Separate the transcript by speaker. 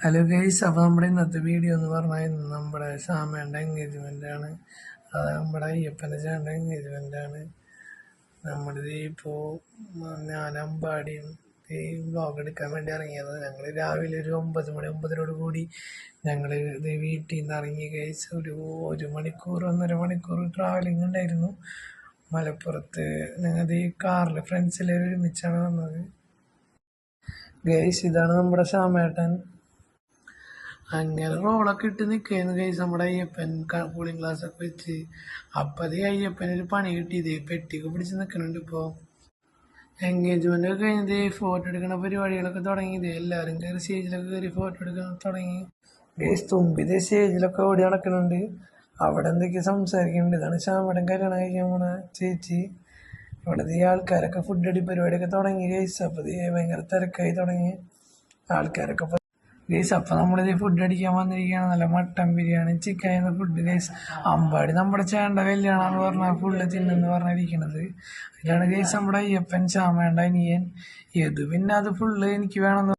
Speaker 1: Hello guys, അപ്പോൾ നമ്മുടെ ഇന്നത്തെ വീഡിയോ എന്ന് പറഞ്ഞാൽ ഇന്ന് നമ്മുടെ ശ്യാമേൻ്റെ എൻഗേജ്മെൻ്റ് ആണ്. അത് നമ്മുടെ അയ്യപ്പൻ്റെ ചേട്ടൻ്റെ എൻഗേജ്മെൻ്റ് ആണ്. നമ്മളിത് ഇപ്പോൾ ഞാൻ അമ്പാടിയും ഈ വ്ളോഗ് എടുക്കാൻ വേണ്ടി ഇറങ്ങിയത്. ഞങ്ങൾ രാവിലെ ഒരു 9 മണി 9:30 കൂടി ഞങ്ങൾ ഇത് വീട്ടിൽ നിന്ന് ഇറങ്ങി. ഗൈസ്, ഒരു മണിക്കൂർ 1.5 മണിക്കൂർ ട്രാവലിംഗ് ഉണ്ടായിരുന്നു മലപ്പുറത്ത്. ഞങ്ങൾ ഈ കാറിൽ ഫ്രണ്ട്സിൽ ഒരുമിച്ചാണ് വന്നത്. ഗൈസ്, ഇതാണ് നമ്മുടെ ശ്യാമേട്ടൻ. അങ്ങനെ റോളൊക്കെ ഇട്ട് നിൽക്കുകയായിരുന്നു ഗൈസ് നമ്മുടെ അയ്യപ്പൻ. കൂളിംഗ് ഗ്ലാസ് ഒക്കെ വെച്ച് അപ്പം അയ്യപ്പനൊരു പണി കിട്ടിയത് പെട്ടിയൊക്കെ പിടിച്ച് നിൽക്കുന്നുണ്ട്. ഇപ്പോൾ എൻഗേജ്മെൻ്റ് ഒക്കെ കഴിഞ്ഞത് ഫോട്ടോ എടുക്കുന്ന പരിപാടികളൊക്കെ തുടങ്ങിയത്. എല്ലാവരും കയറി സ്റ്റേജിലൊക്കെ കയറി ഫോട്ടോ എടുക്കാൻ തുടങ്ങി. ഗൈസ്, തുമ്പിത് സ്റ്റേജിലൊക്കെ ഓടി നടക്കുന്നുണ്ട്. അവിടെ എന്തൊക്കെയോ സംസാരിക്കുന്നുണ്ട്. ഇതാണ് ശ്യാമേട്ടൻ കല്യാണം കഴിക്കാൻ പോണ ചേച്ചി. ഇവിടുത്തെ ഈ ആൾക്കാരൊക്കെ ഫുഡ് അടി പരിപാടിയൊക്കെ തുടങ്ങി ഗൈസ്. അപ്പോൾ ഭയങ്കര തിരക്കായി തുടങ്ങി ആൾക്കാരൊക്കെ. ഗൈസ്, അപ്പം നമ്മളിത് ഫുഡ് അടിക്കാൻ വന്നിരിക്കുകയാണ്. നല്ല മട്ടൻ ബിരിയാണി, ചിക്കൻ എന്ന ഫുഡ് ഗൈസ്. അമ്പാടി നമ്മുടെ ചേണ്ട കല്യാണമെന്ന് പറഞ്ഞാൽ ഫുള്ള് തിന്നെന്ന് പറഞ്ഞിരിക്കുന്നത്. അതിലാണ് ഗൈസ് നമ്മുടെ അയ്യപ്പൻ ശ്യാമേണ്ട അനിയൻ. ഇത് പിന്നെ അത് ഫുള്ള് എനിക്ക് വേണമെന്ന്